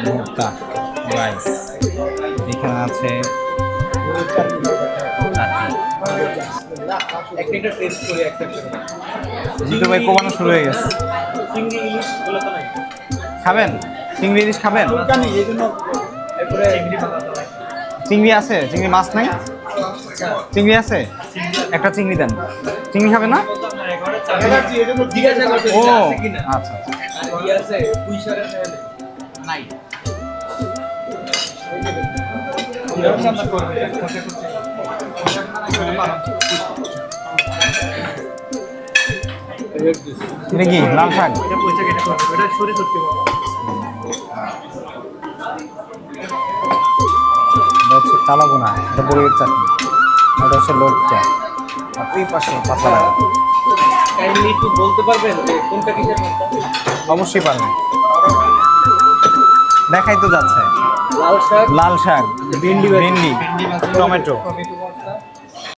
ভর্তা রাইস এখানে আছে জিতু ভাই কোবানো শুরু হয়ে গেছে। খাবেন চিংড়ি ইলিশ খাবেন? চিংড়ি আছে? চিংড়ি মাছ নাই? চিংড়ি আছে? একটা চিংড়ি দেন। চিংড়ি খাবে না? ও আচ্ছা এটা কি লাল শাক? হচ্ছে তালাবোনা, এটা বড়ির চাটনি, এটা হচ্ছে লোকটা, আর এই পাশে পাতলা। একটু বলতে পারবেন যে কোনটা কিসের কোনটা? অবশ্যই পারবেন, দেখাই তো যাচ্ছে। লাল শাক, লাল শাক, ভেন্ডি, ভেন্ডি, টমেটো,